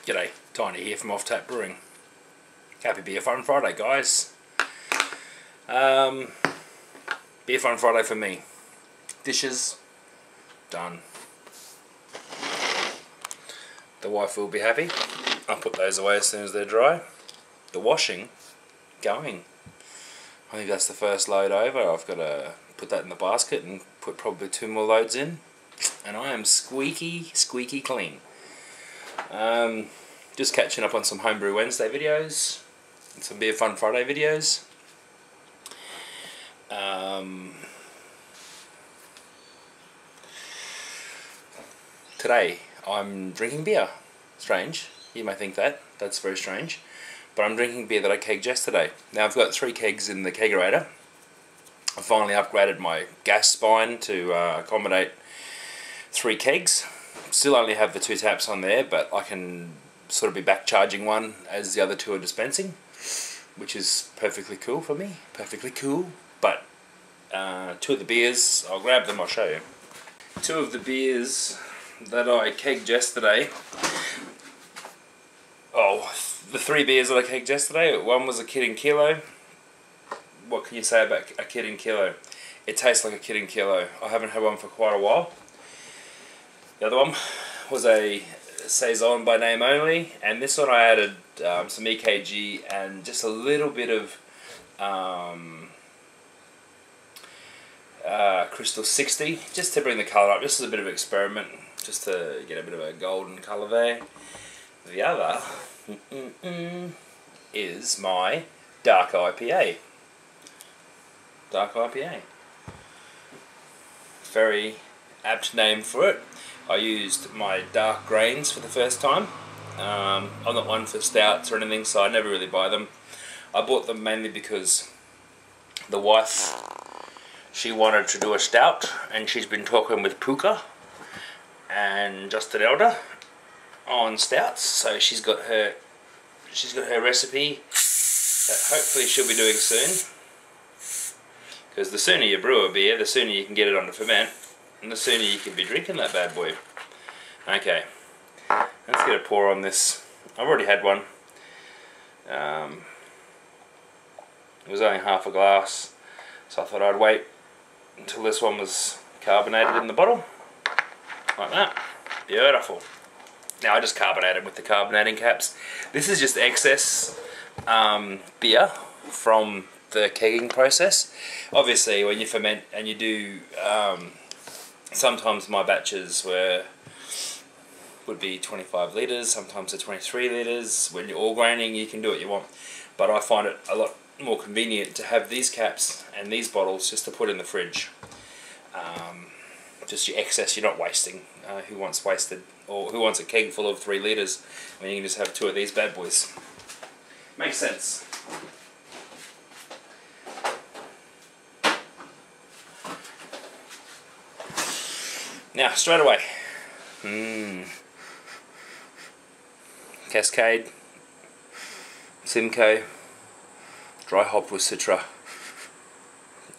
G'day, Tiny here from Off Tap Brewing. Happy Beer Fun Friday, guys. Beer Fun Friday for me. Dishes, done. The wife will be happy. I'll put those away as soon as they're dry. The washing, going. I think that's the first load over. I've got to put that in the basket and put probably 2 more loads in. And I am squeaky clean. Just catching up on some Homebrew Wednesday videos and some Beer Fun Friday videos. Today I'm drinking beer. Strange, you may think that's very strange, but I'm drinking beer that I kegged yesterday. Now I've got 3 kegs in the kegerator. I finally upgraded my gas spine to accommodate 3 kegs. Still only have the 2 taps on there, but I can sort of be back charging one as the other 2 are dispensing, which is perfectly cool for me. Perfectly cool. But 2 of the beers, I'll grab them, I'll show you. 2 of the beers that I kegged yesterday. Oh, the 3 beers that I kegged yesterday. One was a Kid in Kilo. What can you say about a Kid in Kilo? It tastes like a Kid in Kilo. I haven't had one for quite a while. The other one was a Saison by name only, and this one I added some EKG and just a little bit of Crystal 60, just to bring the colour up. This is a bit of an experiment, just to get a bit of a golden colour there. The other is my Dark IPA. Dark IPA. Very apt name for it. I used my dark grains for the first time. I'm not one for stouts or anything, so I never really buy them. I bought them mainly because the wife, she wanted to do a stout, and she's been talking with Puka and Justin Elder on stouts. So she's got her recipe that hopefully she'll be doing soon. Because the sooner you brew a beer, the sooner you can get it on the ferment, and the sooner you can be drinking that bad boy. Okay, let's get a pour on this. I've already had one. It was only half a glass, so I thought I'd wait until this one was carbonated in the bottle. Like that. Beautiful. Now I just carbonated with the carbonating caps. This is just excess beer from the kegging process. Obviously when you ferment and you do sometimes my batches would be 25 litres, sometimes they're 23 litres. When you're all graining, you can do what you want, but I find it a lot more convenient to have these caps and these bottles just to put in the fridge. Just your excess, you're not wasting. Who wants wasted, or who wants a keg full of 3 litres when you can just have 2 of these bad boys? Makes sense. Now, straight away, Cascade, Simcoe, dry hopped with Citra.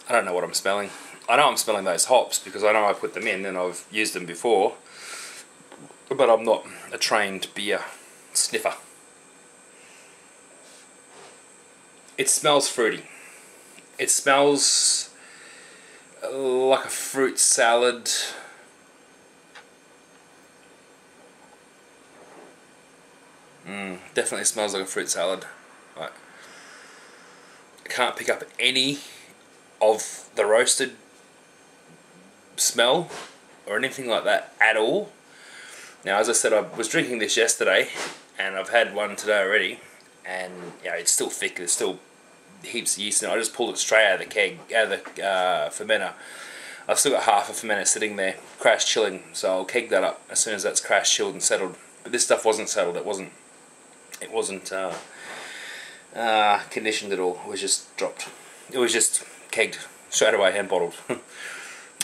I don't know what I'm smelling. I know I'm smelling those hops because I know I put them in and I've used them before, but I'm not a trained beer sniffer. It smells fruity. It smells like a fruit salad. Definitely smells like a fruit salad. Right. I can't pick up any of the roasted smell or anything like that at all. Now, as I said, I was drinking this yesterday and I've had one today already, and yeah, it's still thick. There's still heaps of yeast in it. I just pulled it straight out of the keg, out of the fermenter. I've still got half a fermenter sitting there, crash chilling, so I'll keg that up as soon as that's crash chilled and settled. But this stuff wasn't settled. It wasn't conditioned at all. It was just dropped. It was just kegged straight away, hand bottled.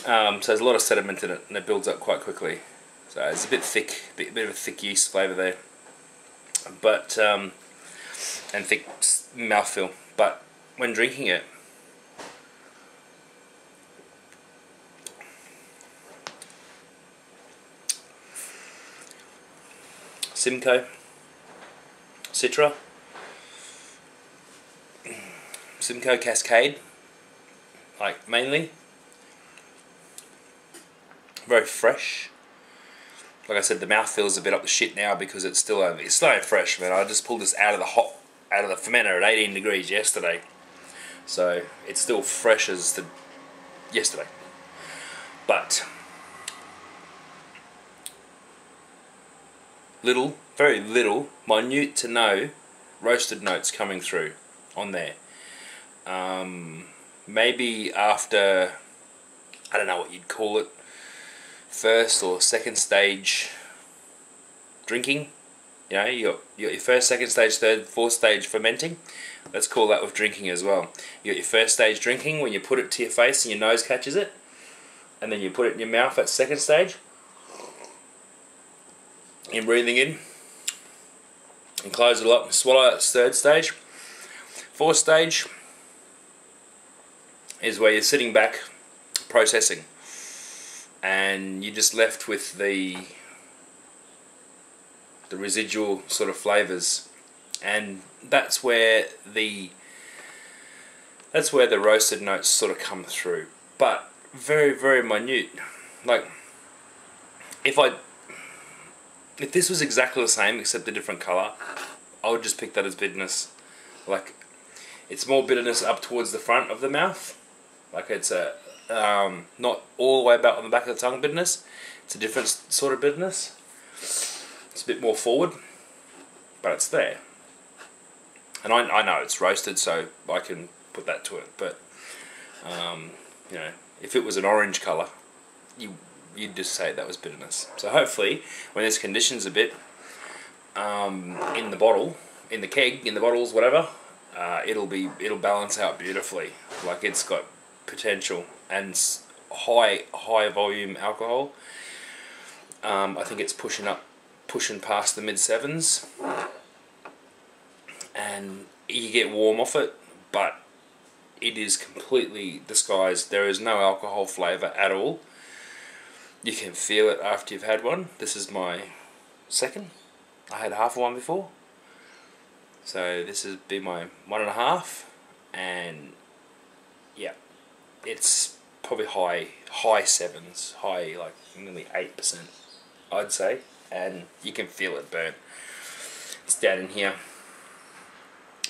So there's a lot of sediment in it, and it builds up quite quickly. So it's a bit thick, bit of a thick yeast flavour there, but and thick mouthfeel. But when drinking it, Simcoe, Citra, Simcoe Cascade, like mainly. Very fresh. Like I said, the mouth feels a bit up the shit now because it's still fresh, man. I just pulled this out of the fermenter at 18 degrees yesterday, so it's still fresh as yesterday. But very little, minute to no roasted notes coming through on there. Maybe after, I don't know what you'd call it, first or second stage drinking. You know, you got your first, second stage, third, fourth stage fermenting. Let's call that with drinking as well. You got your first stage drinking when you put it to your face and your nose catches it, and then you put it in your mouth at second stage. You're breathing in and close it up and swallow. That's third stage. Fourth stage is where you're sitting back processing, and you're just left with the residual sort of flavors, and that's where the roasted notes sort of come through, but very, very minute. Like if this was exactly the same except a different color, I would just pick that as bitterness. Like, it's more bitterness up towards the front of the mouth. Like, it's a not all the way back on the back of the tongue bitterness. It's a different sort of bitterness. It's a bit more forward, but it's there. And I know it's roasted, so I can put that to it. But you know, if it was an orange color, you'd just say that was bitterness. So hopefully, when this conditions a bit in the bottle, in the keg, in the bottles, whatever, it'll balance out beautifully. Like, it's got potential and high volume alcohol. I think it's pushing past the mid-7s, and you get warm off it, but it is completely disguised. There is no alcohol flavour at all. You can feel it after you've had one. This is my second. I had half of one before, so this has been my 1.5, and yeah, it's probably high 7s, high, like nearly 8%, I'd say, and you can feel it burn. It's down in here,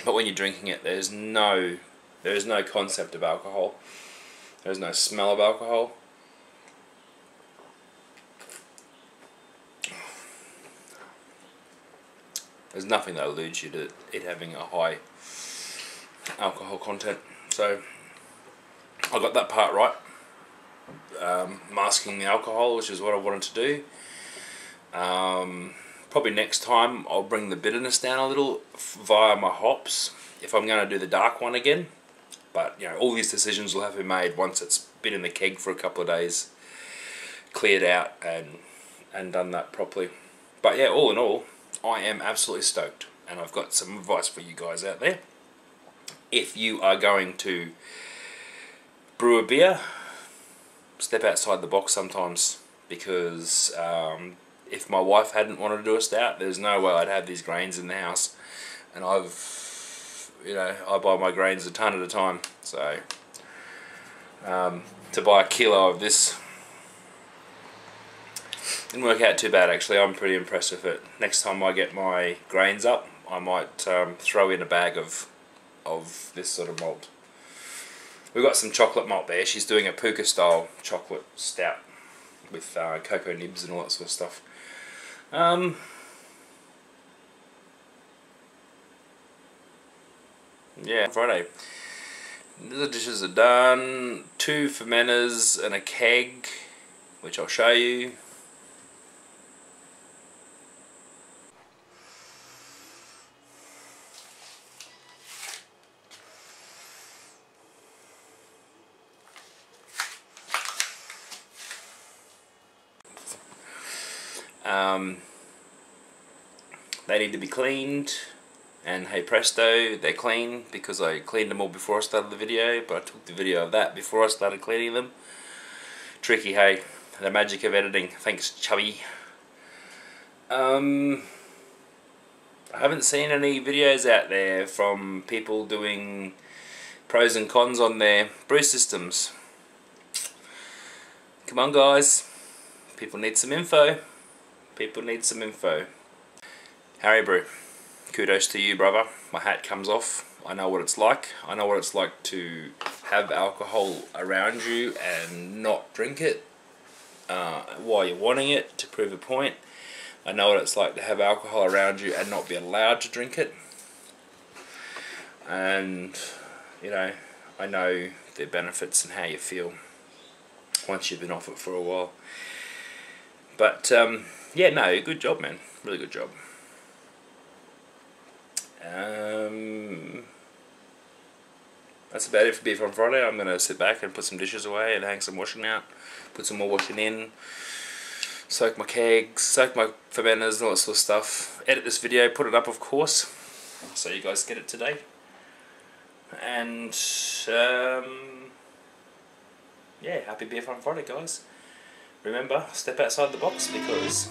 but when you're drinking it, there is no concept of alcohol. There's no smell of alcohol. There's nothing that alludes you to it having a high alcohol content. So I got that part right. Masking the alcohol, which is what I wanted to do. Probably next time I'll bring the bitterness down a little via my hops, if I'm going to do the dark one again. But you know, all these decisions will have to be made once it's been in the keg for a couple of days, cleared out, and done that properly. But yeah, all in all, I am absolutely stoked, and I've got some advice for you guys out there. If you are going to brew a beer, step outside the box sometimes, because if my wife hadn't wanted to do a stout, there's no way I'd have these grains in the house, and I buy my grains a ton at a time, so to buy a kilo of this didn't work out too bad, actually. I'm pretty impressed with it. Next time I get my grains up, I might throw in a bag of this sort of malt. We've got some chocolate malt there. She's doing a puka style chocolate stout with cocoa nibs and all that sort of stuff. Yeah, Friday. The dishes are done. 2 fermenters and a keg, which I'll show you. They need to be cleaned, and hey presto, they're clean because I cleaned them all before I started the video, but I took the video of that before I started cleaning them. Tricky, hey, the magic of editing. Thanks, Chubby. I haven't seen any videos out there from people doing pros and cons on their brew systems. Come on guys, people need some info. People need some info. Harry Brew, kudos to you, brother. My hat comes off. I know what it's like. I know what it's like to have alcohol around you and not drink it while you're wanting it to prove a point. I know what it's like to have alcohol around you and not be allowed to drink it. And, you know, I know the benefits and how you feel once you've been off it for a while. But, yeah, no, good job, man. Really good job. That's about it for Beer on Friday. I'm going to sit back and put some dishes away and hang some washing out. Put some more washing in. Soak my kegs, soak my fermenters and all that sort of stuff. Edit this video, put it up of course, so you guys get it today. And yeah, happy Beer on Friday guys. Remember, step outside the box because